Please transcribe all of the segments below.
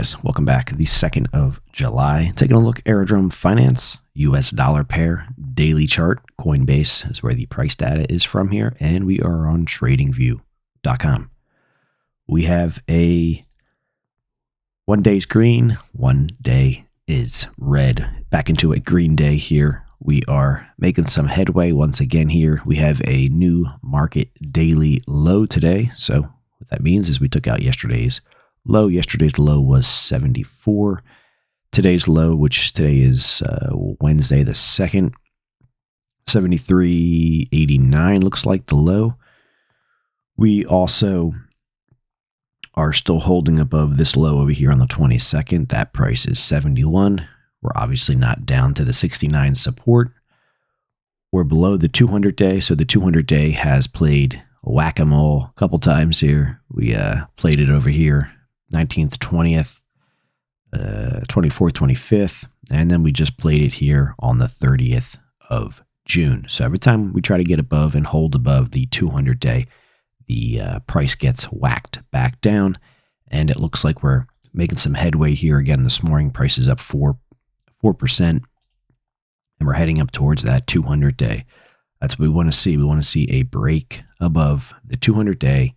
guys? Welcome back. The 2nd of July. Taking a look at Aerodrome Finance, US dollar pair, daily chart. Coinbase is where the price data is from here. And we are on tradingview.com. We have a 1 day's green, 1 day is red. Back into a green day here. We are making some headway once again here. We have a new market daily low today. So what that means is we took out yesterday's low. Yesterday's low was 74. Today's low, which today is Wednesday the 2nd, 73.89 looks like the low. We also are still holding above this low over here on the 22nd. That price is 71. We're obviously not down to the 69 support. We're below the 200-day, so the 200-day has played whack-a-mole a couple times here. We played it over here, 19th, 20th, 24th, 25th, and then we just played it here on the 30th of June. So every time we try to get above and hold above the 200-day, the price gets whacked back down, and it looks like we're making some headway here again this morning. Price is up 4%, and we're heading up towards that 200-day. That's what we want to see. We want to see a break above the 200-day,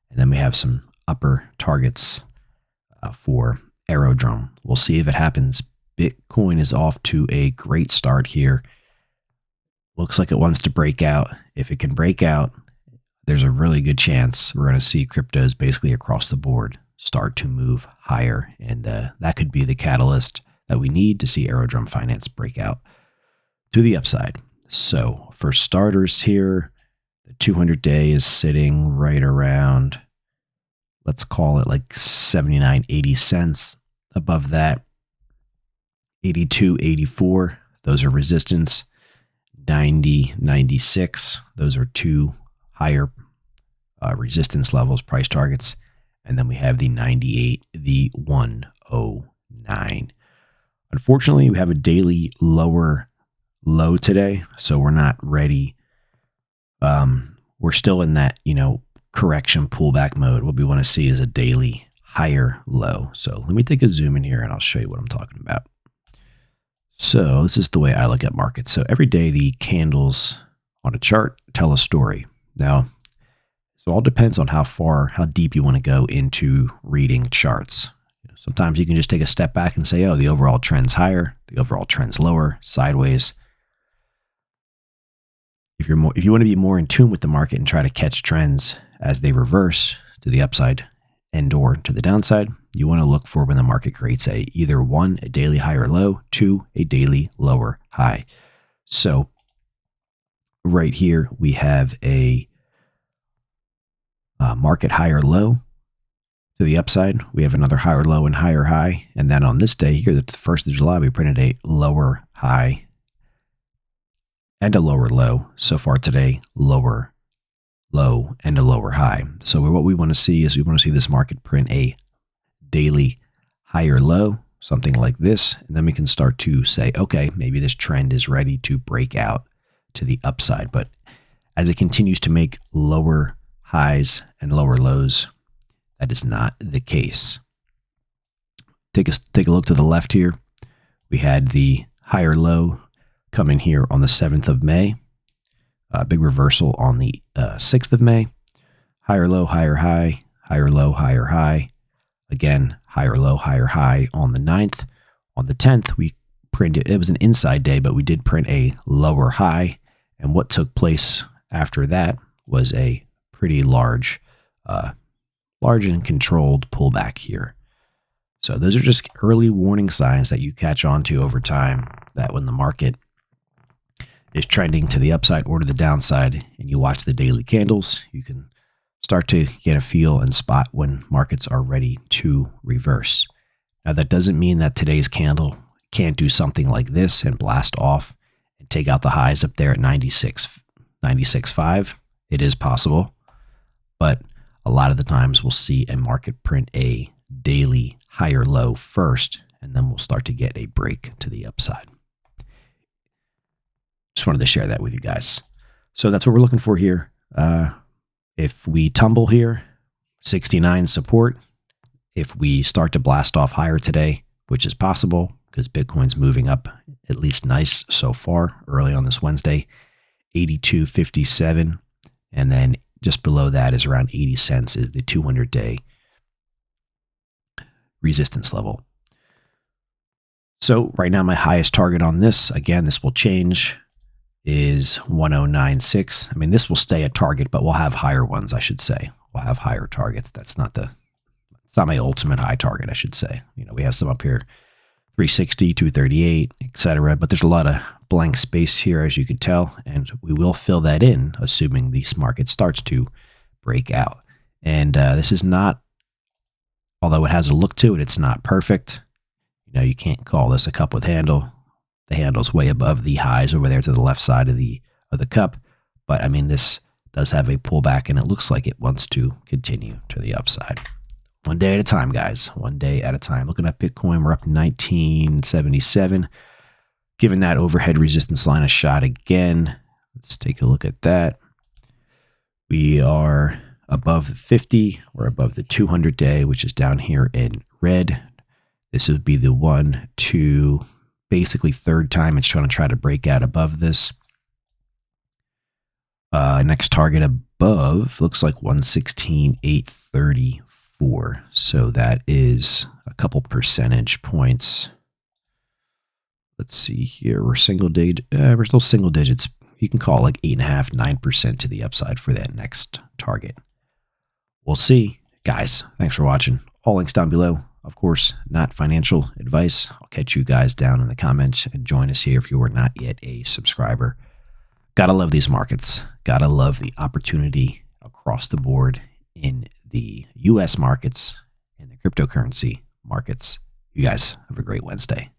and then we have some upper targets for Aerodrome. We'll see if it happens. Bitcoin is off to a great start here. Looks like it wants to break out. If it can break out, there's a really good chance we're going to see cryptos basically across the board start to move higher, and that could be the catalyst that we need to see Aerodrome Finance break out to the upside. So for starters here, the 200-day is sitting right around, let's call it like 79.80 cents. Above that, 82.84. Those are resistance. 90.96. Those are two higher resistance levels, price targets. And then we have the 98, the 109. Unfortunately, we have a daily lower low today, so we're not ready. We're still in that, correction pullback mode. What we want to see is a daily higher low. So let me take a zoom in here and I'll show you what I'm talking about. So this is the way I look at markets. So every day the candles on a chart tell a story. Now, so it all depends on how deep you want to go into reading charts. Sometimes you can just take a step back and say, oh, the overall trend's higher, the overall trend's lower, sideways. If you want to be more in tune with the market and try to catch trends as they reverse to the upside and or to the downside, you want to look for when the market creates either 1, a daily high or low, 2, a daily lower high. So right here we have a market higher low to the upside. We have another higher low and higher high. And then on this day here, the 1st of July, we printed a lower high and a lower low. So far today, lower low and a lower high. So what we want to see is we want to see this market print a daily higher low, something like this. And then we can start to say, okay, maybe this trend is ready to break out to the upside. But as it continues to make lower highs and lower lows, that is not the case. Take a look to the left here. We had the higher low come in here on the 7th of May. Big reversal on the 6th of May. Higher low, higher high, higher low, higher high. Again, higher low, higher high on the 9th. On the 10th, we printed, it was an inside day, but we did print a lower high. And what took place after that was a pretty large and controlled pullback here. So those are just early warning signs that you catch on to over time, that when the market is trending to the upside or to the downside and you watch the daily candles, you can start to get a feel and spot when markets are ready to reverse. Now that doesn't mean that today's candle can't do something like this and blast off and take out the highs up there at 96.5. It is possible, but a lot of the times we'll see a market print a daily higher low first, and then we'll start to get a break to the upside. Just wanted to share that with you guys. So that's what we're looking for here. If we tumble here, 69 support, If we start to blast off higher today, which is possible because Bitcoin's moving up at least nice so far early on this Wednesday, 82.57, and then just below that is around 80 cents is the 200-day resistance level. So right now my highest target on this, again, this will change, is 1096. I mean, this will stay a target, but we'll have higher ones, I should say. We'll have higher targets. It's not my ultimate high target, I should say. You know, we have some up here, 360, 238, etc. But there's a lot of blank space here, as you can tell, and we will fill that in, assuming this market starts to break out. And this is not, although it has a look to it, it's not perfect. You know, you can't call this a cup with handle. The handle's way above the highs over there to the left side of the cup. But I mean, this does have a pullback, and it looks like it wants to continue to the upside. One day at a time, guys. One day at a time. Looking at Bitcoin, we're up 1977. Giving that overhead resistance line a shot again. Let's take a look at that. We are above 50. We're above the 200-day, which is down here in red. This would be the 1, 2, basically third time it's trying to break out above this. Next target above looks like 116,834. So that is a couple percentage points. Let's see here. We're we're still single digits. You can call it like 8.5%, 9% to the upside for that next target. We'll see. Guys, thanks for watching. All links down below. Of course, not financial advice. I'll catch you guys down in the comments and join us here if you are not yet a subscriber. Gotta love these markets. Gotta love the opportunity across the board in the US markets and the cryptocurrency markets. You guys have a great Wednesday.